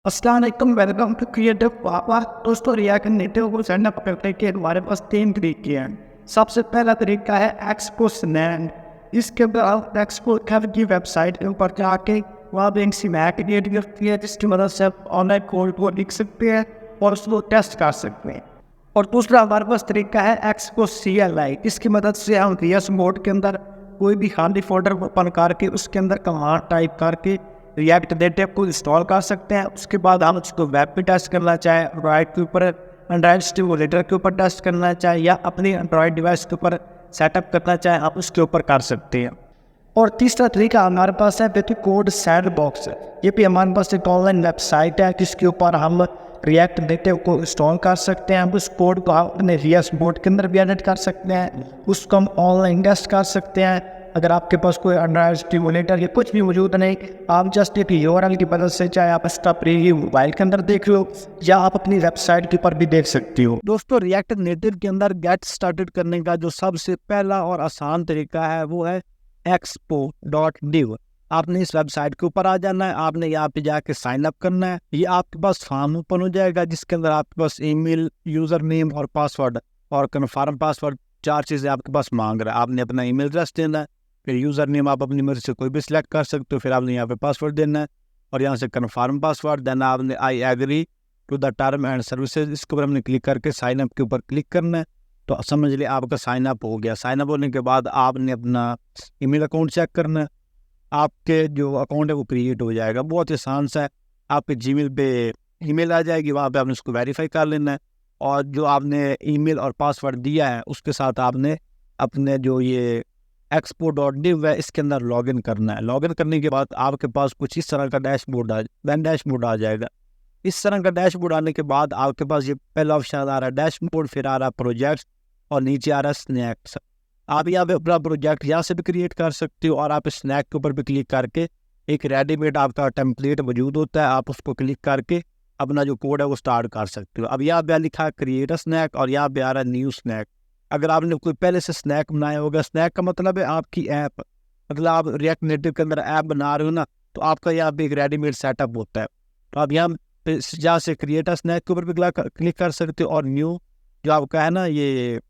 अस्सलाम वालेकुम, welcome to creative पापा। दोस्तों, रिएक्ट नेटिव को सेटअप करने के हमारे पास 3 तरीके हैं। सबसे पहला तरीका है एक्सपो स्नैप। इसके अंदर आप एक्सपो कैब की वेबसाइट के ऊपर जाके वहाँ पे एक स्नैप क्रिएट करती है, जिसकी मदद से आप ऑनलाइन कोड को लिख सकते हैं और उसको टेस्ट कर सकते हैं। और दूसरा हमारे पास तरीका है एक्सपो CLI। इसकी मदद से हम VS मोड के अंदर कोई भी खाली फोल्डर ओपन करके उसके अंदर कमांड टाइप करके रिएक्ट नेटिव को इंस्टॉल कर सकते हैं। उसके बाद हम उसको वेब पे टेस्ट करना चाहें, एंड्रॉयड के ऊपर, एंड्रॉयड स्टिमुलेटर के ऊपर टेस्ट करना चाहें या अपनी एंड्रॉयड डिवाइस के ऊपर सेटअप करना चाहें, आप उसके ऊपर कर सकते हैं। और तीसरा तरीका हमारे पास है विथ कोड सैंडबॉक्स। ये भी हमारे पास एक ऑनलाइन वेबसाइट है जिसके ऊपर हम रिएक्ट नेटिव को इंस्टॉल कर सकते हैं। हम उस कोड को अपने VS मोड के अंदर भी एडिट कर सकते हैं, उसको हम ऑनलाइन टेस्ट कर सकते हैं। अगर आपके पास कोई एंड्रॉयड स्टिमुलेटर या कुछ भी मौजूद नहीं, आप जस्ट एक URL की मदद से चाहे आप इसका प्रीव्यू मोबाइल के अंदर देख लो या आप अपनी वेबसाइट के ऊपर भी देख सकते हो। दोस्तों, रिएक्ट नेटिव के अंदर गेट स्टार्टेड करने का जो सबसे पहला और आसान तरीका है वो है expo.div। आपने इस वेबसाइट के ऊपर आ जाना है, आपने यहाँ पे जाके साइन अप करना है। ये आपके पास फॉर्म ओपन हो जाएगा जिसके अंदर आपके पास ईमेल, यूजर नेम और पासवर्ड और कन्फर्म पासवर्ड 4 चीज़ें आपके पास मांग रहा है। आपने अपना ईमेल एड्रेस देना है, फिर यूज़र नेम आप अपनी मर्जी से कोई भी सिलेक्ट कर सकते हो, फिर आपने यहाँ पे पासवर्ड देना है और यहाँ से कन्फर्म पासवर्ड देना। आपने I agree to the term and services, इसके ऊपर हमने क्लिक करके साइन अप के ऊपर क्लिक करना है। तो समझ लिया आपका साइन अप हो गया। साइन अप होने के बाद आपने अपना ईमेल अकाउंट चेक करना है, आपके जो अकाउंट है वो क्रिएट हो जाएगा। बहुत आसान सा है, आपके जीमेल पे ईमेल आ जाएगी, वहाँ पे आपने उसको वेरीफाई कर लेना है और जो आपने ईमेल और पासवर्ड दिया है उसके साथ आपने अपने जो ये expo.div है इसके अंदर लॉगिन करना है। लॉगिन करने के बाद आपके पास कुछ इस तरह का डैशबोर्ड आ जाएगा। इस तरह का डैशबोर्ड आने के बाद आपके पास ये पहला ऑप्शन आ रहा है डैशबोर्ड, फिर आ रहा है प्रोजेक्ट्स और नीचे आ रहा है स्नैक्स। आप यहाँ पे अपना प्रोजेक्ट यहाँ से भी क्रिएट कर सकते हो और आप स्नैक के ऊपर भी क्लिक करके एक रेडीमेड आपका टेम्पलेट मौजूद होता है, आप उसको क्लिक करके अपना जो कोड है वो स्टार्ट कर सकते हो। अब यहाँ पे लिखा है क्रिएट अ स्नैक और यहाँ पे आ रहा है न्यू स्नैक। अगर आपने कोई पहले से स्नैक बनाया होगा, स्नैक का मतलब है आपकी ऐप, मतलब आप रिएक्ट नेटिव के अंदर ऐप बना रहे हो ना, तो आपका यहाँ पे एक रेडीमेड सेटअप होता है। तो आप यहाँ पे जहाँ से क्रिएट अ स्नैक के ऊपर भी क्लिक कर सकते हो और न्यू जो आपका है ना ये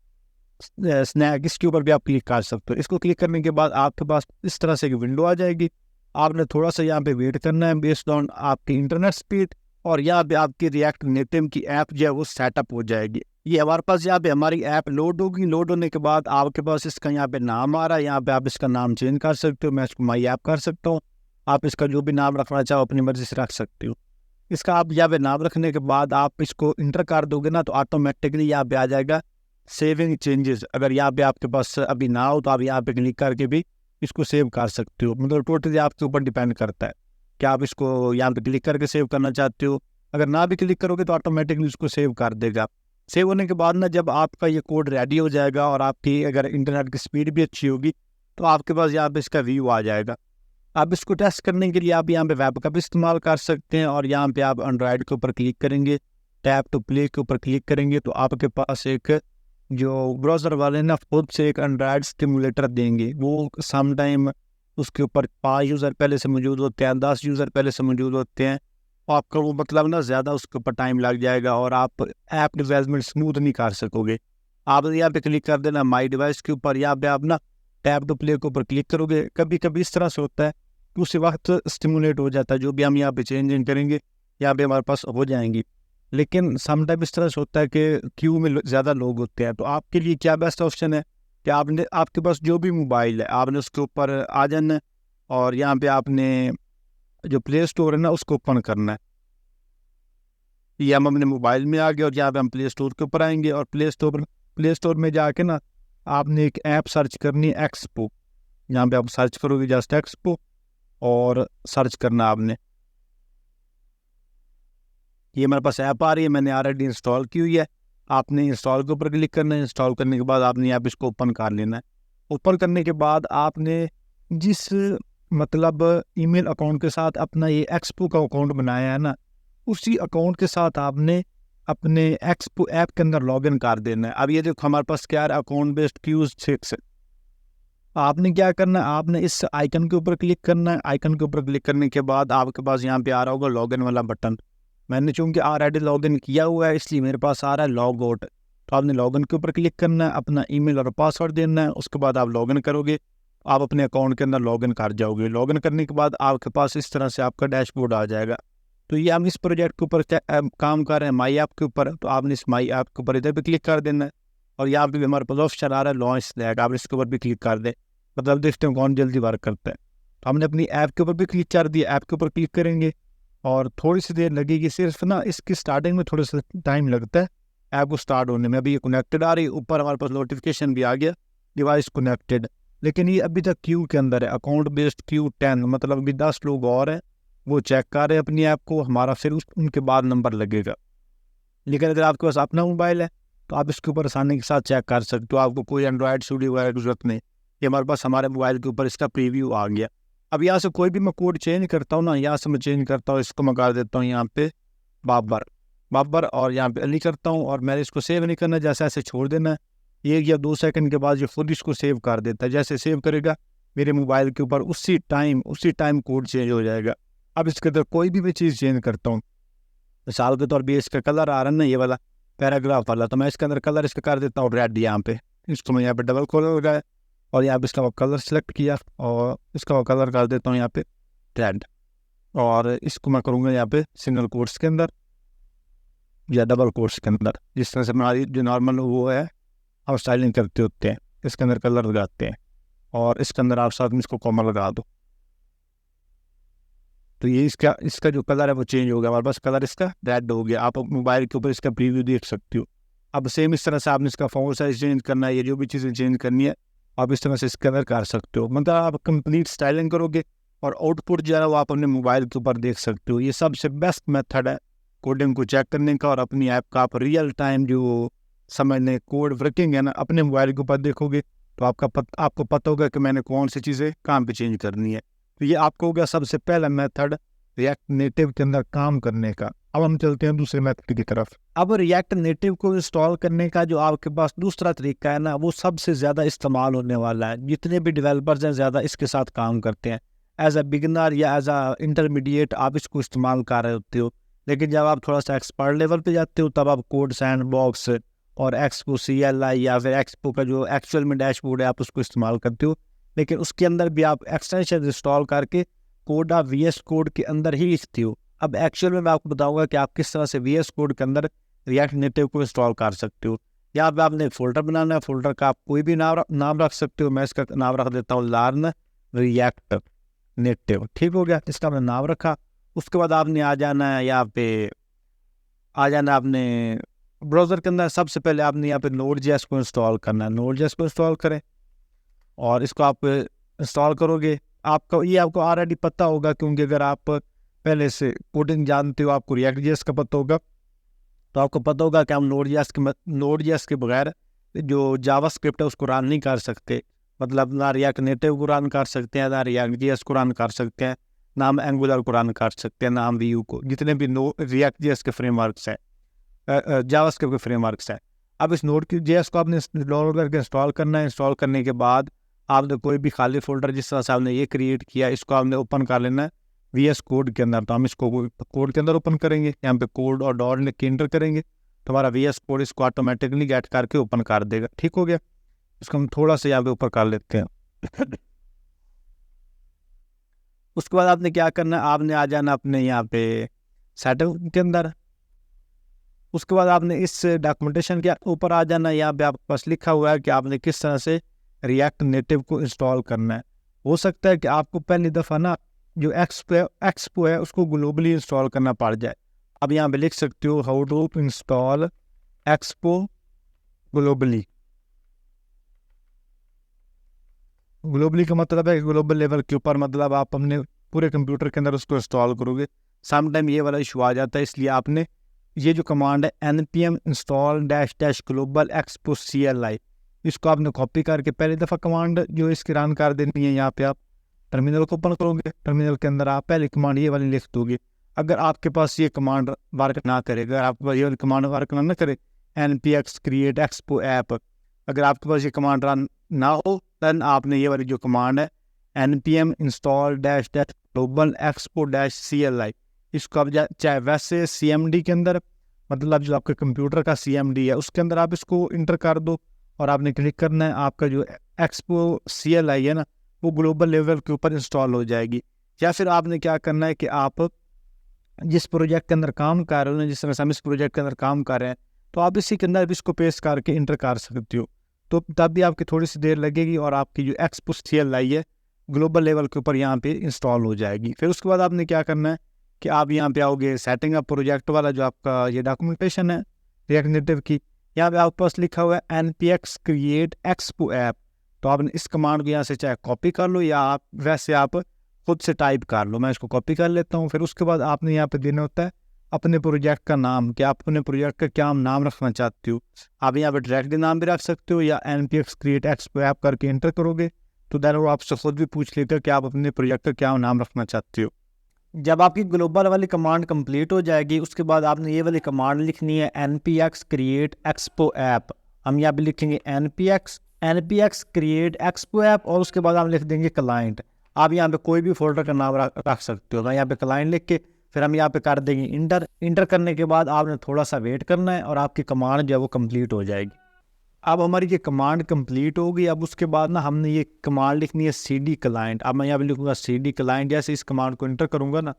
स्नैक, इसके ऊपर भी आप क्लिक कर सकते हो। इसको क्लिक करने के बाद आपके पास इस तरह से एक विंडो आ जाएगी। आपने थोड़ा सा यहाँ पे वेट करना है बेस्ड ऑन आपकी इंटरनेट स्पीड और यहाँ पे आपकी रिएक्ट नेटिव की ऐप जो है वो सेटअप हो जाएगी। ये हमारे पास यहाँ पे हमारी ऐप लोड होगी। लोड होने के बाद आपके पास इसका यहाँ पे नाम आ रहा है, यहाँ पे आप इसका नाम चेंज कर सकते हो। मैं इसको माई ऐप कर सकता हूँ, आप इसका जो भी नाम रखना चाहो अपनी मर्जी से रख सकते हो। इसका आप यहाँ पे नाम रखने के बाद आप इसको इंटर कर दोगे ना तो ऑटोमेटिकली यहाँ पे आ जाएगा सेविंग चेंजेस। अगर यहाँ पे आपके पास अभी ना हो तो आप यहाँ पे क्लिक करके भी इसको सेव कर सकते हो। मतलब टोटली आपके ऊपर डिपेंड करता है कि आप इसको यहाँ पे क्लिक करके सेव करना चाहते हो। अगर ना भी क्लिक करोगे तो ऑटोमेटिकली इसको सेव कर देगा। सेव होने के बाद ना जब आपका ये कोड रेडी हो जाएगा और आपकी अगर इंटरनेट की स्पीड भी अच्छी होगी तो आपके पास यहाँ पे इसका व्यू आ जाएगा। आप इसको टेस्ट करने के लिए आप यहाँ पे वेब का भी इस्तेमाल कर सकते हैं और यहाँ पे आप एंड्रॉयड के ऊपर क्लिक करेंगे, टैप टू प्ले के ऊपर क्लिक करेंगे तो आपके पास एक जो ब्राउज़र वाले ना खुद से एक एंड्रॉयड स्टिमुलेटर देंगे। वो सम टाइम उसके ऊपर 5 यूज़र पहले से मौजूद होते हैं, 10 यूज़र पहले से मौजूद होते हैं। आपका वो मतलब ना ज़्यादा उसके ऊपर टाइम लग जाएगा और आप ऐप डेवलपमेंट स्मूथ नहीं कर सकोगे। आप यहाँ पे क्लिक कर देना माई डिवाइस के ऊपर, यहाँ पे आप ना टैप टू प्ले के ऊपर क्लिक करोगे। कभी कभी इस तरह से होता है कि उसी वक्त स्टिमुलेट हो जाता है, जो भी हम यहाँ पे चेंज करेंगे यहाँ पे हमारे पास हो जाएंगी। लेकिन समटाइम इस तरह से होता है कि क्यू में ज़्यादा लोग होते हैं। तो आपके लिए क्या बेस्ट ऑप्शन है कि आपने आपके पास जो भी मोबाइल है आपने उसके ऊपर आ जाना है और यहाँ पे आपने जो प्ले स्टोर है ना उसको ओपन करना है। ये हम अपने मोबाइल में आ गए और यहाँ पे हम प्ले स्टोर के ऊपर आएंगे और प्ले स्टोर में जाके ना आपने एक ऐप सर्च करनी है एक्सपो। यहाँ पे आप सर्च करोगे जस्ट एक्सपो और सर्च करना आपने। ये हमारे पास ऐप आ रही है, मैंने ऑलरेडी इंस्टॉल की हुई है। आपने इंस्टॉल के ऊपर क्लिक करना है। इंस्टॉल करने के बाद आपने यहाँ पे इसको ओपन कर लेना है। ओपन करने के बाद आपने जिस मतलब ईमेल अकाउंट के साथ अपना ये एक्सपो का अकाउंट बनाया है ना, उसी अकाउंट के साथ आपने अपने एक्सपो ऐप के अंदर लॉगिन कर देना है। अब ये देखो हमारे पास क्या है, अकाउंट बेस्ड Q6। आपने क्या करना है, आपने इस आइकन के ऊपर क्लिक करना है। आइकन के ऊपर क्लिक करने के बाद आपके पास यहाँ पे आ रहा होगा लॉगिन वाला बटन। मैंने चूँकि ऑलरेडी लॉगिन किया हुआ है इसलिए मेरे पास आ रहा है लॉग आउट। तो आपने लॉगिन के ऊपर क्लिक करना है, अपना ईमेल और पासवर्ड देना है, उसके बाद आप लॉगिन करोगे, आप अपने अकाउंट के अंदर लॉगिन कर जाओगे। लॉगिन करने के बाद आपके पास इस तरह से आपका डैशबोर्ड आ जाएगा। तो ये हम इस प्रोजेक्ट के ऊपर काम कर रहे हैं माई ऐप के ऊपर, तो आपने इस माई ऐप के ऊपर इधर भी क्लिक कर देना है। और यहाँ पे भी हमारे पास ऑप्शन आ रहा है लॉन्च स्लैग, आप इसके ऊपर भी क्लिक कर दें, मतलब देखते हैं कौन जल्दी वर्क करता है। तो हमने अपनी ऐप के ऊपर भी क्लिक कर दिया, ऐप के ऊपर क्लिक करेंगे और थोड़ी सी देर लगेगी, सिर्फ ना इसकी स्टार्टिंग में थोड़ा सा टाइम लगता है ऐप को स्टार्ट होने में। अभी ये कनेक्टेड आ रही है, ऊपर हमारे पास नोटिफिकेशन भी आ गया डिवाइस कनेक्टेड, लेकिन ये अभी तक क्यू के अंदर है, अकाउंट बेस्ड क्यू 10, मतलब अभी 10 लोग और हैं वो चेक कर रहे हैं अपनी ऐप को, हमारा फिर उनके बाद नंबर लगेगा। लेकिन अगर आपके पास अपना मोबाइल है तो आप इसके ऊपर आसानी के साथ चेक कर सकते हो, आपको कोई एंड्रॉयड स्टूडियो वगैरह की जरूरत नहीं। ये हमारे पास हमारे मोबाइल के ऊपर इसका प्रीव्यू आ गया। अब यहाँ से कोई भी मैं कोड चेंज करता हूँ ना, यहाँ से मैं चेंज करता हूँ, इसको मैं कर देता हूँ यहाँ पे बाबर और यहाँ पे अली करता हूँ, और मैंने इसको सेव नहीं करना, जैसे ऐसे छोड़ देना है। 1 या 2 सेकंड के बाद ये खुद इसको सेव कर देता है, जैसे सेव करेगा मेरे मोबाइल के ऊपर उसी टाइम कोड चेंज हो जाएगा। अब इसके अंदर कोई भी मैं चीज़ चेंज करता हूँ, मिसाल के तौर पर इसका कलर आ रहा है ना, ये वाला पैराग्राफ वाला, तो मैं इसके अंदर कलर इसका कर देता हूँ रेड। यहाँ पे इसको मैं यहाँ पे डबल कलर लगाया और यहाँ पे इसका वो कलर सेलेक्ट किया और इसका वो कलर कर देता हूँ यहाँ पे रेड, और इसको मैं करूँगा यहाँ पे सिंगल कोट्स के अंदर या डबल कोट्स के अंदर, जिस तरह से हमारी जो नॉर्मल वो है हम स्टाइलिंग करते होते हैं, इसके अंदर कलर लगाते हैं और इसके अंदर आप साथ में इसको कॉमा लगा दो, तो ये इसका जो कलर है वो चेंज हो गया, हमारे पास कलर इसका रेड हो गया। आप मोबाइल के ऊपर इसका प्रीव्यू देख सकते हो। अब सेम इस तरह से आपने इसका फ़ॉन्ट साइज चेंज करना है, ये जो भी चीज़ें चेंज करनी है आप इस तरह से इसके अंदर कर सकते हो, मतलब आप कंप्लीट स्टाइलिंग करोगे और आउटपुट जो है वो आप अपने मोबाइल के ऊपर देख सकते हो। ये सबसे बेस्ट मेथड है कोडिंग को चेक करने का, और अपनी ऐप का आप रियल टाइम जो समझने कोड वर्किंग है ना अपने मोबाइल के ऊपर देखोगे तो आपको पता होगा कि मैंने कौन सी चीज़ें कहाँ पे चेंज करनी है। तो ये आपको हो गया सबसे पहला मेथड रिएक्ट नेटिव के अंदर काम करने का। अब हम चलते हैं दूसरे मेथड की तरफ। अब रिएक्ट नेटिव को इंस्टॉल करने का जो आपके पास दूसरा तरीका है ना, वो सबसे ज़्यादा इस्तेमाल होने वाला है, जितने भी डेवलपर्स हैं ज़्यादा इसके साथ काम करते हैं। एज अ बिगिनर या एज अ इंटरमीडिएट आप इसको इस्तेमाल कर रहे होते हो, लेकिन जब आप थोड़ा सा एक्सपर्ट लेवल पे जाते हो तब आप कोड सैंडबॉक्स और एक्सपो CLI या फिर एक्सपो का जो एक्चुअल में डैशबोर्ड है आप उसको इस्तेमाल करते हो। लेकिन उसके अंदर भी आप एक्सटेंशन इंस्टॉल करके कोड आप VS कोड के अंदर ही लिखते हो। अब एक्चुअल में मैं आपको बताऊंगा कि आप किस तरह से VS कोड के अंदर रिएक्ट नेटिव को इंस्टॉल कर सकते हो। यहाँ पे आपने फोल्डर बनाना है, फोल्डर का आप कोई भी नाम रख सकते हो। मैं इसका नाम रख देता हूँ लर्न रिएक्ट नेटिव। ठीक हो गया, इसका मैंने नाम रखा। उसके बाद आपने आ जाना है यहाँ पे, आपने ब्राउज़र के अंदर। सबसे पहले आपने यहाँ पे Node.js को इंस्टॉल करना है, Node.js को इंस्टॉल करें और इसको आप इंस्टॉल करोगे। आपको ऑलरेडी पता होगा, क्योंकि अगर आप पहले से कोडिंग जानते हो, आपको React.js का पता होगा, तो आपको पता होगा कि हम Node.js के बगैर जो जावास्क्रिप्ट है उसको रन नहीं कर सकते। मतलब ना React नेटिव को रन कर सकते हैं, ना React.js को रन कर सकते हैं, ना हम Angular को रन कर सकते हैं, ना हम Vue को, जितने भी React.js के फ्रेमवर्क्स हैं, जावास्क्रिप्ट के फ्रेमवर्क्स हैं। अब इस Node.js को आपने डाउनलोड करके इंस्टॉल करना है। इंस्टॉल करने के बाद आपने कोई भी खाली फोल्डर जिस तरह से आपने ये क्रिएट किया, इसको आपने ओपन कर लेना है VS कोड के अंदर। तो हम इसको कोड के अंदर ओपन करेंगे, यहाँ पे कोड और डॉट लिख के एंटर करेंगे तो हमारा VS कोड इसको ऑटोमेटिकली गेट करके ओपन कर देगा। ठीक हो गया, इसको हम थोड़ा सा यहाँ पे ऊपर कर लेते हैं। उसके बाद आपने क्या करना है, आपने आ जाना अपने यहाँ पे सेटअप के अंदर। उसके बाद आपने इस डॉक्यूमेंटेशन के ऊपर आ जाना। यहाँ पे आपके पास लिखा हुआ है कि आपने किस तरह से रिएक्ट नेटिव को इंस्टॉल करना है। हो सकता है कि आपको पहली दफ़ा ना जो एक्सपो है उसको ग्लोबली इंस्टॉल करना पड़ जाए। अब यहाँ पे लिख सकते हो how to install Expo globally. Globally का मतलब है ग्लोबल लेवल के ऊपर, मतलब आप अपने पूरे कंप्यूटर के अंदर उसको इंस्टॉल करोगे। समटाइम ये वाला इशू आ जाता है, इसलिए आपने ये जो कमांड है npm install -- global expo CLI, इसको आपने कॉपी करके पहली दफ़ा कमांड जो इसकी रन कर देनी है। यहाँ पे आप टर्मिनल को ओपन करोगे, टर्मिनल के अंदर आप पहली कमांड ये वाली लिख दोगे। अगर आपके पास ये कमांड वर्क ना करे, अगर आपके पास ये वाली कमांड वर्क ना करे npx create expo app, अगर आपके पास ये कमांड रन ना हो दैन आपने ये वाली जो कमांड है npm install -- global expo CLI, इसको आप चाहे वैसे CMD के अंदर, मतलब जो आपके कंप्यूटर का CMD है उसके अंदर आप इसको इंटर कर दो और आपने क्लिक करना है, आपका जो एक्सपो CLI है ना वो ग्लोबल लेवल के ऊपर इंस्टॉल हो जाएगी। या फिर आपने क्या करना है कि आप जिस प्रोजेक्ट के अंदर काम कर रहे हो ना, जिस तरह से हम इस प्रोजेक्ट के अंदर काम कर रहे हैं, तो आप इसी के अंदर भी इसको पेस्ट करके इंटर कर सकते हो, तो तब भी आपकी थोड़ी सी देर लगेगी और आपकी जो एक्सपो CLI है ग्लोबल लेवल के ऊपर यहाँ पे इंस्टॉल हो जाएगी। फिर उसके बाद आपने क्या करना है कि आप यहाँ पे आओगे सेटिंग अप प्रोजेक्ट वाला जो आपका ये डॉक्यूमेंटेशन है रिएक्ट नेटिव की, यहाँ पे आपके पास लिखा हुआ है NPX क्रिएट एक्सपो ऐप। तो आपने इस कमांड को यहाँ से चाहे कॉपी कर लो या आप वैसे आप खुद से टाइप कर लो। मैं इसको कॉपी कर लेता हूँ। फिर उसके बाद आपने यहाँ पे देना होता है अपने प्रोजेक्ट का नाम, कि आप अपने प्रोजेक्ट का क्या नाम रखना चाहते हो। आप यहाँ पे डायरेक्टली नाम भी रख सकते हो या NPX क्रिएट एक्सपो ऐप करके एंटर करोगे तो देन वो आपसे खुद भी पूछ लेते हो कि आप अपने प्रोजेक्ट का क्या नाम रखना चाहते हो। जब आपकी ग्लोबल वाली कमांड कंप्लीट हो जाएगी उसके बाद आपने ये वाली कमांड लिखनी है NPX क्रिएट एक्सपो ऐप। हम यहाँ पे लिखेंगे NPX क्रिएट एक्सपो ऐप और उसके बाद हम लिख देंगे क्लाइंट। आप यहाँ पे कोई भी फोल्डर का नाम रख सकते हो। तो यहाँ पे क्लाइंट लिख के फिर हम यहाँ पे कर देंगे इंटर करने के बाद आपने थोड़ा सा वेट करना है और आपकी कमांड जो है वो कंप्लीट हो जाएगी। अब हमारी ये कमांड कंप्लीट होगी। अब उसके बाद ना हमने ये कमांड लिखनी है CD क्लाइंट। अब मैं यहाँ पे लिखूँगा CD क्लाइंट। जैसे इस कमांड को इंटर करूँगा ना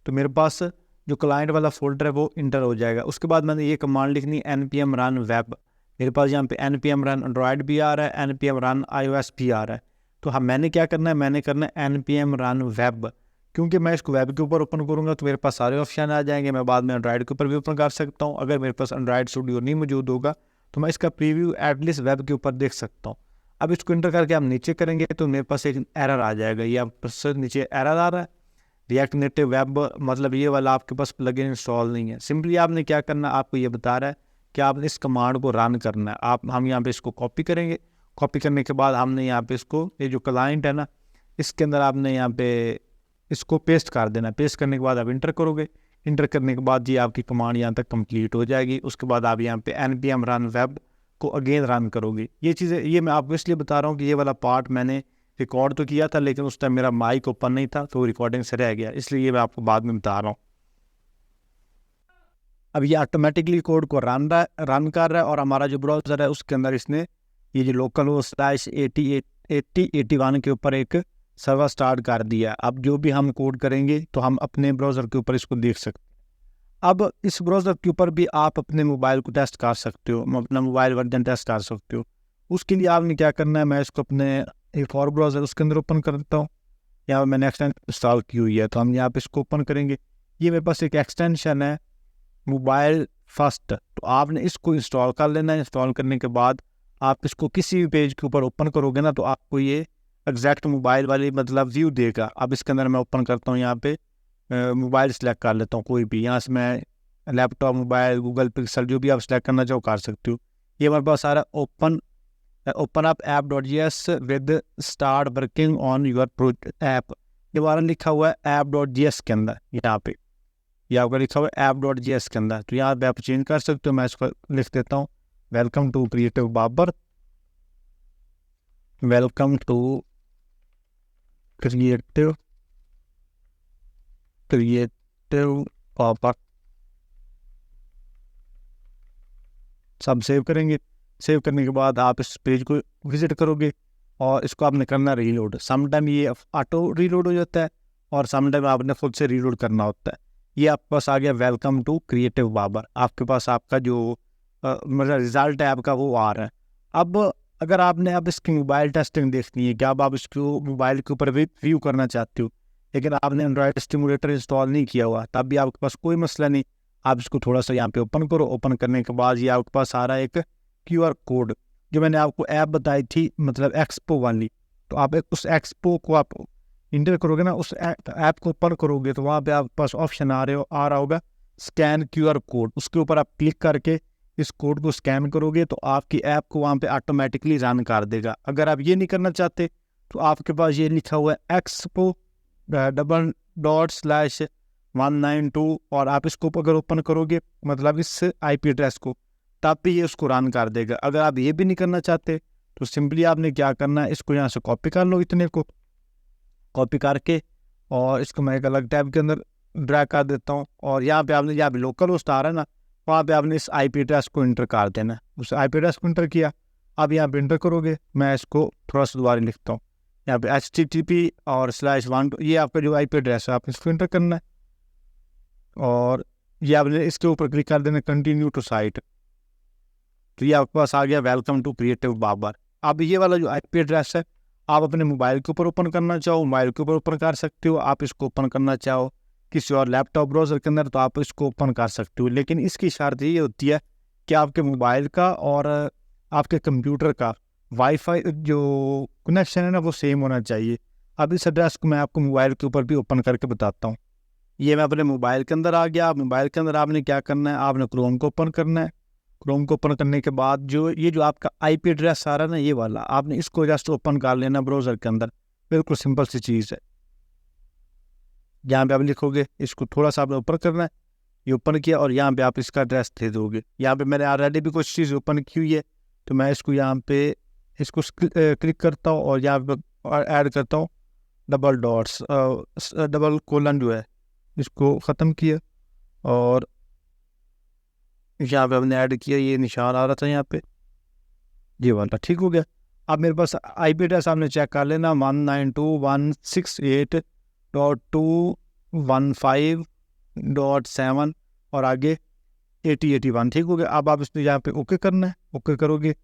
तो मेरे पास जो क्लाइंट वाला फोल्डर है वो इंटर हो जाएगा। उसके बाद मैंने ये कमांड लिखनी है NPM रन वेब। मेरे पास यहाँ पे NPM रन एंड्रॉयड भी आ रहा है, NPM रन iOS भी आ रहा है। तो हम मैंने क्या करना है, मैंने करना है NPM रन वेब, क्योंकि मैं इसको वेब के ऊपर ओपन करूँगा तो मेरे पास सारे ऑप्शन आ जाएंगे। मैं बाद में एंड्रॉयड के ऊपर भी ओपन कर सकता हूँ। अगर मेरे पास एंड्रॉयड स्टूडियो नहीं मौजूद होगा तो मैं इसका प्रीव्यू एटलीस्ट वेब के ऊपर देख सकता हूँ। अब इसको इंटर करके हम नीचे करेंगे तो मेरे पास एक एरर आ जाएगा। ये आप नीचे एरर आ रहा है रिएक्ट नेटिव वेब, मतलब ये वाला आपके पास प्लगइन इंस्टॉल नहीं है। सिंपली आपने क्या करना है, आपको ये बता रहा है कि आपने इस कमांड को रन करना है। हम यहाँ पे इसको कॉपी करेंगे। कॉपी करने के बाद हमने यहाँ पे इसको, ये जो क्लाइंट है ना इसके अंदर आपने यहाँ पे इसको पेस्ट कर देना। पेस्ट करने के बाद आप इंटर करोगे। इंटर करने के बाद ये आपकी कमांड यहाँ तक कंप्लीट हो जाएगी। उसके बाद आप यहाँ पे NPM रन वेब को अगेन रन करोगे। ये चीज़ें ये मैं आपको इसलिए बता रहा हूँ कि ये वाला पार्ट मैंने रिकॉर्ड तो किया था लेकिन उस टाइम मेरा माइक ओपन नहीं था तो रिकॉर्डिंग से रह गया, इसलिए ये मैं आपको बाद में बता रहा हूँ। अब ये ऑटोमेटिकली कोड को रन कर रहा है और हमारा जो ब्राउज़र है उसके अंदर इसने ये जो लोकल होस्ट /808081 के ऊपर एक सर्वर स्टार्ट कर दिया। अब जो भी हम कोड करेंगे तो हम अपने ब्राउज़र के ऊपर इसको देख सकते हैं। अब इस ब्राउज़र के ऊपर भी आप अपने मोबाइल को टेस्ट कर सकते हो, अपना मोबाइल वर्जन टेस्ट कर सकते हो। उसके लिए आपने क्या करना है, मैं इसको अपने एक और ब्राउज़र उसके अंदर ओपन करता हूँ। यहाँ पर मैंने एक्सटेंशन इंस्टॉल की हुई है तो हम यहाँ पे इसको ओपन करेंगे। ये मेरे पास एक एक्सटेंशन है मोबाइल फर्स्ट, तो आपने इसको इंस्टॉल कर लेना है। इंस्टॉल करने के बाद आप इसको किसी भी पेज के ऊपर ओपन करोगे ना तो आपको ये एग्जैक्ट मोबाइल वाली मतलब व्यू देगा। अब इसके अंदर मैं ओपन करता हूँ, यहाँ पे मोबाइल सेलेक्ट कर लेता हूँ कोई भी। यहाँ से मैं लैपटॉप, मोबाइल, गूगल पिक्सल जो भी आप सेलेक्ट करना चाहो कर सकते हो। ये हमारे पास सारा open up app.js with start working on your app, ये वाला लिखा हुआ है app.js के अंदर। यहाँ पे ये आपका लिखा हुआ है app.js के अंदर, तो यहाँ पे आप चेंज कर सकते हो। मैं इसको लिख देता हूँ welcome to creative Babar, welcome to creative Babar. सब सेव करेंगे। सेव करने के बाद आप इस पेज को विजिट करोगे और इसको आपने करना रीलोड। समटाइम ये ऑटो रीलोड हो जाता है और समटाइम आपने खुद से रीलोड करना होता है। ये आपके पास आ गया वेलकम टू क्रिएटिव बाबर। आपके पास आपका जो मतलब रिजल्ट है आपका वो आ रहा है। अब अगर आपने अब इसकी मोबाइल टेस्टिंग देखनी है कि अब आप इसको मोबाइल के ऊपर भी व्यू करना चाहते हो लेकिन आपने एंड्रॉयड स्टिमुलेटर इंस्टॉल नहीं किया हुआ, तब भी आपके पास कोई मसला नहीं। आप इसको थोड़ा सा यहाँ पे ओपन करो। ओपन करने के बाद ये आपके पास आ रहा है एक QR कोड, जो मैंने आपको ऐप बताई थी मतलब एक्सपो वाली। तो आप उस एक्सपो को आप इंटर करोगे ना, उस ऐप को ओपन करोगे तो वहाँ पे आपके पास ऑप्शन आ रहा होगा स्कैन QR कोड। उसके ऊपर आप क्लिक करके इस कोड को स्कैन करोगे तो आपकी ऐप को वहाँ पे ऑटोमेटिकली रन कर देगा। अगर आप ये नहीं करना चाहते तो आपके पास ये लिखा हुआ है expo:/192 और आप इसको अगर ओपन करोगे मतलब इस IP एड्रेस को, तब भी ये उसको रन कर देगा। अगर आप ये भी नहीं करना चाहते तो सिंपली आपने क्या करना है, इसको यहाँ से कॉपी कर लो, इतने को कॉपी करके और इसको मैं एक अलग टैब के अंदर ड्रैग कर देता हूँ और यहाँ पे आपने जहाँ पे लोकल होस्ट आ रहा है ना, वहाँ पे आपने इस आईपी एड्रेस को इंटर कर देना है। उस आईपी एड्रेस को इंटर किया, अब यहाँ पे इंटर करोगे, मैं इसको थोड़ा सा दोबारा लिखता हूँ। यहाँ पे HTTP और /1, ये आपका जो आईपी एड्रेस है आपने इसको इंटर करना है और ये आपने इसके ऊपर क्लिक कर देना कंटिन्यू टू साइट। तो ये आपके पास आ गया वेलकम टू क्रिएटिव बाबर। अब ये वाला जो आईपी एड्रेस है आप अपने मोबाइल के ऊपर ओपन करना चाहो, मोबाइल के ऊपर ओपन कर सकते हो। आप इसको ओपन करना चाहो किसी और लैपटॉप ब्राउज़र के अंदर तो आप इसको ओपन कर सकते हो, लेकिन इसकी शर्त ये होती है कि आपके मोबाइल का और आपके कंप्यूटर का वाईफाई जो कनेक्शन है ना वो सेम होना चाहिए। अब इस एड्रेस को मैं आपको मोबाइल के ऊपर भी ओपन करके बताता हूँ। ये मैं अपने मोबाइल के अंदर आ गया। मोबाइल के अंदर आपने क्या करना है, आपने क्रोम को ओपन करना है। क्रोम को ओपन करने के बाद जो आपका आईपी एड्रेस आ रहा है ना, ये वाला आपने इसको जस्ट ओपन कर लेना ब्राउज़र के अंदर। बिल्कुल सिंपल सी चीज़ है। यहाँ पे आप लिखोगे, इसको थोड़ा सा आपने ऊपर करना है, ये ओपन किया और यहाँ पे आप इसका एड्रेस दे दोगे। यहाँ पे मैंने ऑलरेडी भी कुछ चीज़ ओपन की हुई है तो मैं इसको यहाँ पे इसको क्लिक करता हूँ और यहाँ पे ऐड करता हूँ डबल डॉट्स, डबल कोलन जो है इसको ख़त्म किया और यहाँ पे हमने ऐड किया, ये निशान आ रहा था यहाँ पे, ये वाला ठीक हो गया। अब मेरे पास आईपी एड्रेस आपने चेक कर लेना 192.168.215.7 और आगे 8081 ठीक हो गया। अब आप इसमें यहाँ पे ओके करना है, ओके करोगे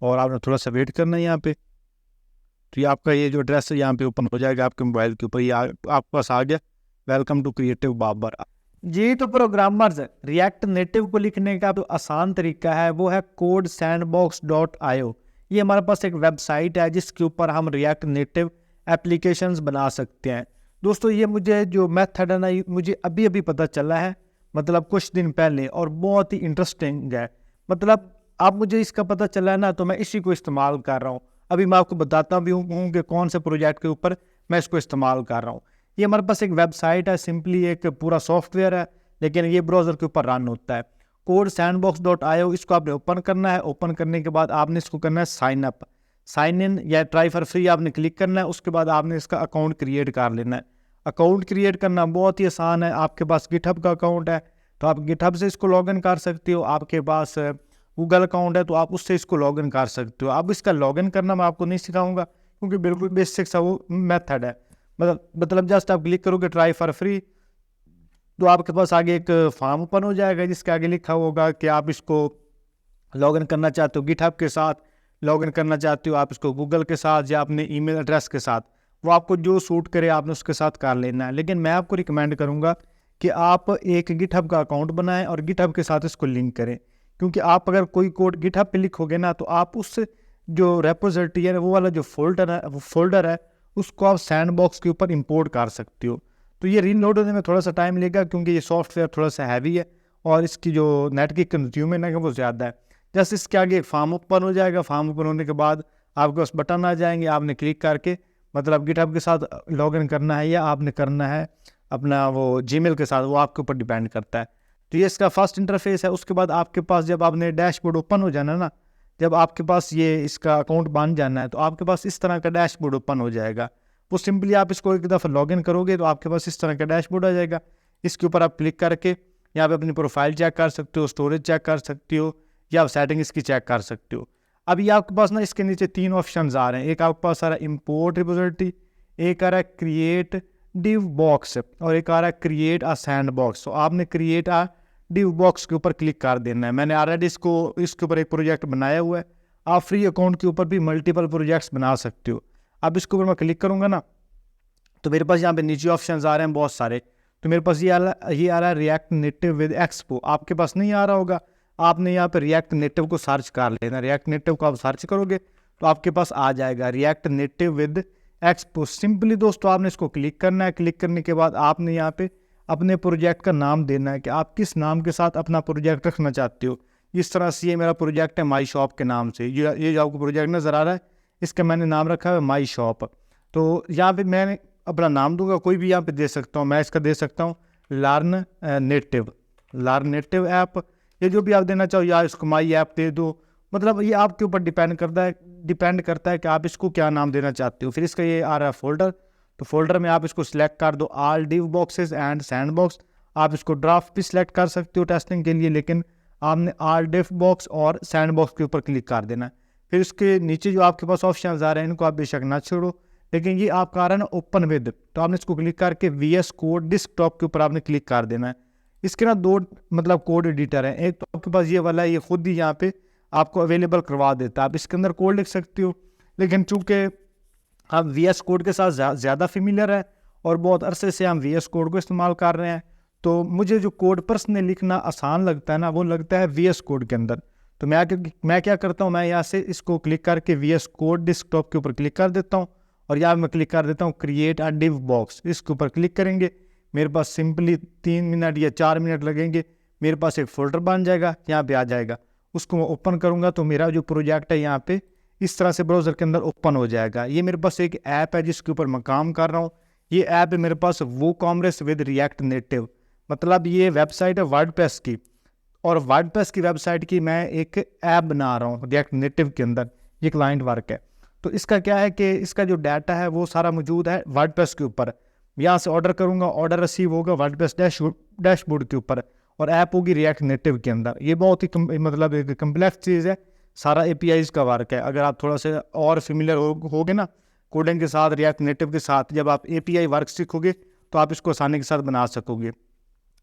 और आपने थोड़ा सा वेट करना है यहाँ पे। तो ये आपका ये जो एड्रेस है यहाँ पे ओपन हो जाएगा आपके मोबाइल के ऊपर। ये आपके पास आ गया वेलकम टू क्रिएटिव बाबर। जी तो प्रोग्रामर्स, रिएक्ट नेटिव को लिखने का जो आसान तरीका है वो है codesandbox.io। ये हमारे पास एक वेबसाइट है जिसके ऊपर हम रिएक्ट नेटिव एप्लीकेशंस बना सकते हैं। दोस्तों ये मुझे जो मेथड है ना, मुझे अभी अभी पता चला है, मतलब कुछ दिन पहले, और बहुत ही इंटरेस्टिंग है। मतलब अब मुझे इसका पता चला है ना तो मैं इसी को इस्तेमाल कर रहा हूँ। अभी मैं आपको बताता भी हूँ कि कौन से प्रोजेक्ट के ऊपर मैं इसको इस्तेमाल कर रहा हूँ। ये हमारे पास एक वेबसाइट है, सिंपली एक पूरा सॉफ्टवेयर है, लेकिन ये ब्राउज़र के ऊपर रन होता है। codesandbox.io, इसको आपने ओपन करना है। ओपन करने के बाद आपने इसको करना है साइन अप, साइन इन या ट्राई फॉर फ्री आपने क्लिक करना है। उसके बाद आपने इसका अकाउंट क्रिएट कर लेना है। अकाउंट क्रिएट करना बहुत ही आसान है। आपके पास गिटहब का अकाउंट है तो आप गिटहब से इसको लॉगिन कर सकते हो। आपके पास गूगल अकाउंट है तो आप उससे इसको लॉगिन कर सकते हो। अब इसका लॉगिन करना मैं आपको नहीं सिखाऊंगा क्योंकि बिल्कुल बेसिक सा वो मेथड है। मतलब जस्ट आप क्लिक करोगे ट्राई फॉर फ्री तो आपके पास आगे एक फॉर्म ओपन हो जाएगा जिसके आगे लिखा होगा कि आप इसको लॉगिन करना चाहते हो गिटहब के साथ, लॉगिन करना चाहते हो आप इसको गूगल के साथ या अपने ईमेल एड्रेस के साथ। वो आपको जो सूट करे आपने उसके साथ कर लेना है। लेकिन मैं आपको रिकमेंड करूँगा कि आप एक गिटहब का अकाउंट बनाएं और गिटहब के साथ इसको लिंक करें, क्योंकि आप अगर कोई कोड गिटहब पे लिखोगे ना तो आप उस जो रेपोजिटरी है वो वाला जो फोल्डर है उसको आप सैंडबॉक्स के ऊपर इंपोर्ट कर सकते हो। तो ये रीलोड होने में थोड़ा सा टाइम लेगा क्योंकि ये सॉफ्टवेयर थोड़ा सा हैवी है और इसकी जो नेट की कंज्यूमेंट है वो ज़्यादा है। जस्ट इसके आगे एक फॉर्म ओपन हो जाएगा। फॉर्म ओपन होने के बाद आपके पास बटन आ जाएंगे, आपने क्लिक करके मतलब गिटहब के साथ लॉगिन करना है या आपने करना है अपना वो जीमेल के साथ, वो आपके ऊपर डिपेंड करता है। तो ये इसका फर्स्ट इंटरफेस है। उसके बाद आपके पास जब आपने डैशबोर्ड ओपन हो जाना ना, जब आपके पास ये इसका अकाउंट बन जाना है तो आपके पास इस तरह का डैशबोर्ड ओपन हो जाएगा। वो सिंपली आप इसको एक दफ़ा लॉगिन करोगे तो आपके पास इस तरह का डैशबोर्ड आ जाएगा। इसके ऊपर आप क्लिक करके यहाँ पे अपनी प्रोफाइल चेक कर सकते हो, स्टोरेज चेक कर सकते हो या आप सेटिंग इसकी चेक कर सकते हो। अब ये आपके पास ना इसके नीचे 3 ऑप्शंस आ रहे हैं। एक आपके पास आ रहा है इम्पोर्ट रिपोजिटरी, एक आ रहा है क्रिएट डिव बॉक्स और एक आ रहा है क्रिएट अ सैंड बॉक्स। तो आपने क्रिएट अ डिव बॉक्स के ऊपर क्लिक कर देना है। मैंने ऑलरेडी इसके ऊपर एक प्रोजेक्ट बनाया हुआ है। आप फ्री अकाउंट के ऊपर भी मल्टीपल प्रोजेक्ट्स बना सकते हो। अब इसके ऊपर मैं क्लिक करूँगा ना तो मेरे पास यहाँ पे नीचे ऑप्शंस आ रहे हैं बहुत सारे। तो मेरे पास ये आ रहा है रिएक्ट नेटिव विद एक्सपो। आपके पास नहीं आ रहा होगा, आपने यहाँ पे रिएक्ट नेटिव को सर्च कर लेना। रिएक्ट नेटिव को आप सर्च करोगे तो आपके पास आ जाएगा react native with expo. Simply दोस्तों आपने इसको क्लिक करना है। क्लिक करने के बाद आपने यहाँ पे अपने प्रोजेक्ट का नाम देना है कि आप किस नाम के साथ अपना प्रोजेक्ट रखना चाहते हो। इस तरह से ये मेरा प्रोजेक्ट है माई शॉप के नाम से। ये जो आपको प्रोजेक्ट नज़र आ रहा है इसका मैंने नाम रखा है माई शॉप। तो यहाँ पे मैंने अपना नाम दूंगा, कोई भी यहाँ पे दे सकता हूँ। मैं इसका दे सकता हूँ लर्न नेटिव ऐप, ये जो भी आप देना चाहो, या इसको माई ऐप दे दो। मतलब ये आपके ऊपर डिपेंड करता है कि आप इसको क्या नाम देना चाहते हो। फिर इसका ये आ रहा है फोल्डर, तो फोल्डर में आप इसको सिलेक्ट कर दो all div boxes and sand box. आप इसको ड्राफ्ट भी सिलेक्ट कर सकते हो टेस्टिंग के लिए, लेकिन आपने ऑल डिव बॉक्स और सैंड बॉक्स के ऊपर क्लिक कर देना है। फिर उसके नीचे जो आपके पास ऑप्शन आ रहे हैं इनको आप बेशक ना छोड़ो, लेकिन ये आपका आ रहा है ना ओपन विद, तो आपने इसको क्लिक करके VS कोड डेस्कटॉप के ऊपर आपने क्लिक कर देना है। इसके ना दो मतलब कोड एडिटर हैं, एक तो आपके पास ये वाला है, ये खुद ही यहाँ पे आपको अवेलेबल करवा देता है, आप इसके अंदर कोड लिख सकते हो। लेकिन चूंकि हम VS कोड के साथ ज़्यादा फेमिलियर है और बहुत अरसे से हम VS कोड को इस्तेमाल कर रहे हैं, तो मुझे जो कोड पर्सनली लिखना आसान लगता है ना, वो लगता है VS कोड के अंदर। तो मैं क्या करता हूँ, मैं यहाँ से इसको क्लिक करके VS कोड डेस्कटॉप के ऊपर क्लिक कर देता हूँ और यहाँ मैं क्लिक कर देता हूँ क्रिएट अ डिव बॉक्स। इसके ऊपर क्लिक करेंगे, मेरे पास सिंपली 3 मिनट या 4 मिनट लगेंगे, मेरे पास एक फोल्डर बन जाएगा, यहाँ पे आ जाएगा। उसको मैं ओपन करूँगा तो मेरा जो प्रोजेक्ट है यहाँ पे इस तरह से ब्राउज़र के अंदर ओपन हो जाएगा। ये मेरे पास एक ऐप है जिसके ऊपर मैं काम कर रहा हूँ। ये ऐप है मेरे पास वूकॉमर्स विद रिएक्ट नेटिव, मतलब ये वेबसाइट है वर्डप्रेस की, और वर्डप्रेस की वेबसाइट की मैं एक ऐप बना रहा हूँ रिएक्ट नेटिव के अंदर, ये क्लाइंट वर्क है। तो इसका क्या है कि इसका जो डाटा है वो सारा मौजूद है वर्डप्रेस के ऊपर। यहाँ से ऑर्डर करूँगा, ऑर्डर रिसीव होगा वर्डप्रेस डैशबोर्ड के ऊपर, और ऐप होगी रिएक्ट नेटिव के अंदर। ये बहुत ही मतलब एक कम्प्लेक्स चीज़ है, सारा APIs का वर्क है। अगर आप थोड़ा सा और फेमिलियर होगे ना कोडिंग के साथ, रिएक्ट नेटिव के साथ, जब आप API वर्क सीखोगे तो आप इसको आसानी के साथ बना सकोगे।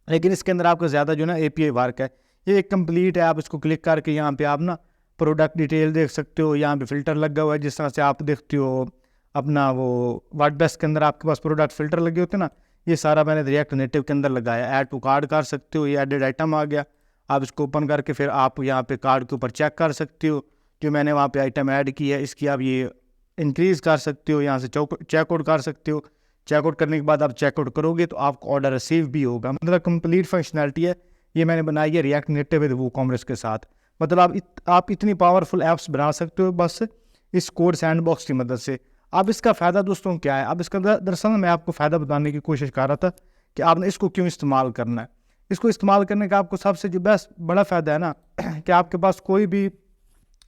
लेकिन इसके अंदर आपका ज़्यादा जो ना API वर्क है। ये एक कंप्लीट है, आप इसको क्लिक करके यहाँ पे आप ना प्रोडक्ट डिटेल देख सकते हो, यहाँ पे फ़िल्टर लगा हुआ है जिस तरह से आप देखते हो अपना वो वर्डप्रेस के अंदर आपके पास प्रोडक्ट फ़िल्टर लगे होते हैं ना, ये सारा मैंने रिएक्ट नेटिव के अंदर लगाया। ऐड टू कार्ड कर सकते हो, ये एडेड आइटम आ गया, आप इसको ओपन करके फिर आप यहाँ पे कार्ड के ऊपर चेक कर सकते हो कि मैंने वहाँ पे आइटम ऐड की है, इसकी आप ये इंक्रीज़ कर सकते हो, यहाँ से चेकआउट कर सकते हो। चेकआउट करने के बाद आप चेकआउट करोगे तो आपको ऑर्डर रिसीव भी होगा, मतलब कंप्लीट फंक्शनैलिटी है। ये मैंने बनाई है रिएक्ट नेटिव विद वूकॉमर्स के साथ। मतलब आप इतनी पावरफुल ऐप्स बना सकते हो बस इस कोड सैंडबॉक्स की मदद से। अब इसका फ़ायदा दोस्तों क्या है, अब इसका दरअसल मैं आपको फ़ायदा बताने की कोशिश कर रहा था कि आपने इसको क्यों इस्तेमाल करना है। इसको इस्तेमाल करने का आपको सबसे जो बेस्ट बड़ा फ़ायदा है ना कि आपके पास कोई भी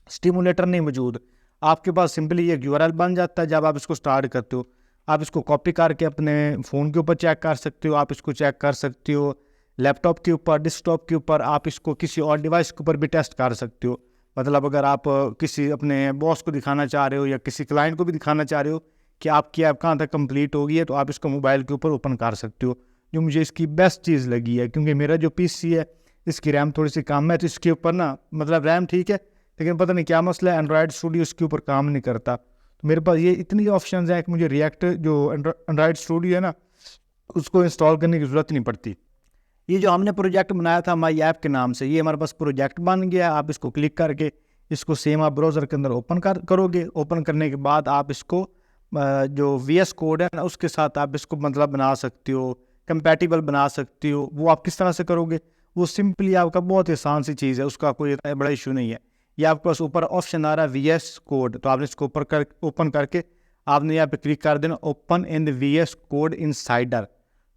स्टिमुलेटर नहीं मौजूद, आपके पास सिंपली एक URL बन जाता है। जब आप इसको स्टार्ट करते हो आप इसको कॉपी करके अपने फ़ोन के ऊपर चेक कर सकते हो, आप इसको चेक कर सकते हो लैपटॉप के ऊपर, डेस्कटॉप के ऊपर, आप इसको किसी और डिवाइस के ऊपर भी टेस्ट कर सकते हो। मतलब अगर आप किसी अपने बॉस को दिखाना चाह रहे हो या किसी क्लाइंट को भी दिखाना चाह रहे हो कि आपकी ऐप कहाँ तक कंप्लीट हो गई है, तो आप इसको मोबाइल के ऊपर ओपन कर सकते हो, जो मुझे इसकी बेस्ट चीज़ लगी है। क्योंकि मेरा जो PC है इसकी रैम थोड़ी सी कम है, तो इसके ऊपर ना मतलब रैम ठीक है लेकिन पता नहीं क्या मसला है, एंड्रॉयड स्टूडियो इसके ऊपर काम नहीं करता। तो मेरे पास ये इतनी ऑप्शंस हैं कि मुझे रिएक्ट जो एंड्रॉयड स्टूडियो है ना उसको इंस्टॉल करने की ज़रूरत नहीं पड़ती। ये जो हमने प्रोजेक्ट बनाया था माई ऐप के नाम से, ये हमारे पास प्रोजेक्ट बन गया। आप इसको क्लिक करके इसको सेम आप ब्राउज़र के अंदर ओपन करोगे। ओपन करने के बाद आप इसको जो VS कोड है ना उसके साथ आप इसको मतलब बना सकते हो, कंपैटिबल बना सकते हो। वो आप किस तरह से करोगे, वो सिंपली आपका बहुत ही आसान सी चीज़ है, उसका कोई बड़ा इशू नहीं है। ये आपके पास ऊपर ऑप्शन आ रहा है VS कोड, तो आपने इसको ओपन करके आपने यहाँ पे क्लिक कर देना open in the VS code insider.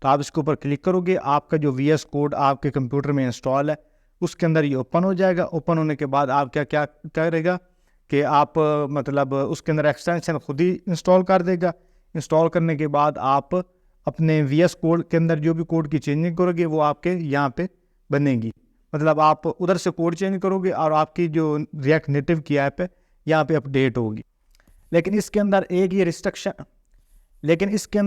तो आप इसके ऊपर क्लिक करोगे, आपका जो VS कोड आपके कंप्यूटर में इंस्टॉल है उसके अंदर ये ओपन हो जाएगा। ओपन होने के बाद आप क्या करेगा कि आप मतलब उसके अंदर एक्सटेंशन खुद ही इंस्टॉल कर देगा। इंस्टॉल करने के बाद आप अपने VS कोड के अंदर जो भी कोड की चेंजिंग करोगे वो आपके यहाँ पे बनेगी। मतलब आप उधर से कोड चेंज करोगे और आपकी जो रिएक्ट नेटिव की ऐप है यहाँ पे अपडेट होगी। लेकिन इसके अंदर एक ये रिस्ट्रिक्शन, लेकिन इसके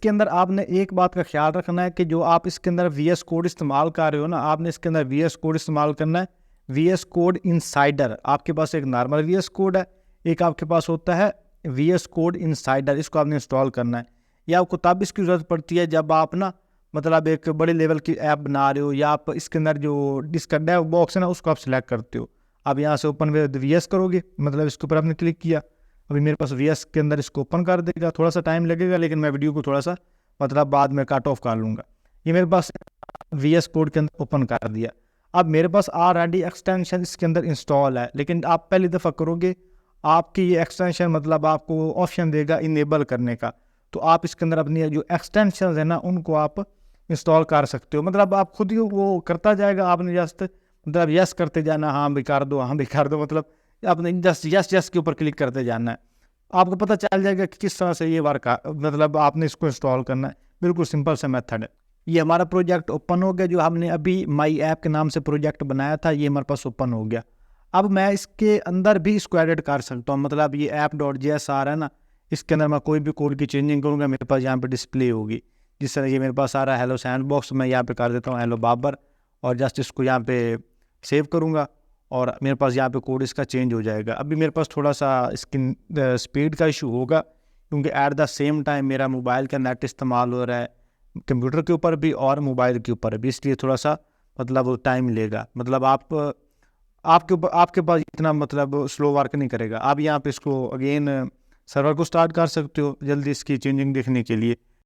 अंदर आपने एक बात का ख्याल रखना है कि जो आप इसके अंदर VS कोड इस्तेमाल कर रहे हो ना, आपने इसके अंदर VS कोड इस्तेमाल करना है VS कोड इनसाइडर। आपके पास एक नॉर्मल VS कोड है, एक आपके पास होता है VS कोड इनसाइडर, इसको आपने इंस्टॉल करना है। या आपको तब इसकी ज़रूरत पड़ती है जब आप ना मतलब एक बड़े लेवल की ऐप बना रहे हो, या आप इसके अंदर जो इसका डेव बॉक्स है ना उसको आप सिलेक्ट करते हो। आप यहाँ से ओपन विद VS करोगे, मतलब इसके ऊपर आपने क्लिक किया, अभी मेरे पास VS के अंदर इसको ओपन कर देगा। थोड़ा सा टाइम लगेगा लेकिन मैं वीडियो को थोड़ा सा मतलब बाद में कट ऑफ कर लूँगा। ये मेरे पास VS कोड के अंदर ओपन कर दिया। अब मेरे पास ऑलरेडी एक्सटेंशन इसके अंदर इंस्टॉल है, लेकिन आप पहली दफ़ा करोगे आपकी ये एक्सटेंशन मतलब आपको ऑप्शन देगा इनेबल करने का, तो आप इसके अंदर अपनी जो एक्सटेंशन है ना उनको आप इंस्टॉल कर सकते हो। मतलब आप खुद ही वो करता जाएगा, आपने जस्ट मतलब यस करते जाना, हाँ भी कर दो, हाँ भी कर दो, मतलब आपने जस्ट यस के ऊपर क्लिक करते जाना है। आपको पता चल जाएगा कि किस तरह से ये वर्क मतलब आपने इसको इंस्टॉल करना है। बिल्कुल सिंपल सा मेथड है। ये हमारा प्रोजेक्ट ओपन हो गया, जो हमने अभी माई ऐप के नाम से प्रोजेक्ट बनाया था ये हमारे पास ओपन हो गया। अब मैं इसके अंदर भी इसको एडिट कर सकता हूँ, मतलब ये app.jsr है ना, इसके अंदर मैं कोई भी कोड की चेंजिंग करूँगा मेरे पास यहाँ पे डिस्प्ले होगी। जिस तरह ये मेरे पास आ रहा है हेलो सैंडबॉक्स, मैं यहाँ पे कर देता हूँ हेलो बाबर और जस्ट इसको यहाँ पे सेव करूँगा और मेरे पास यहाँ पे कोड इसका चेंज हो जाएगा। अभी मेरे पास थोड़ा सा इसकी स्पीड का इशू होगा क्योंकि एट द सेम टाइम मेरा मोबाइल का नेट इस्तेमाल हो रहा है, कंप्यूटर के ऊपर भी और मोबाइल के ऊपर भी, इसलिए थोड़ा सा मतलब टाइम लेगा। मतलब आपके पास इतना मतलब स्लो वर्क नहीं करेगा। आप यहाँ पे इसको अगेन सर्वर को स्टार्ट कर सकते हो जल्दी इसकी चेंजिंग देखने के लिए।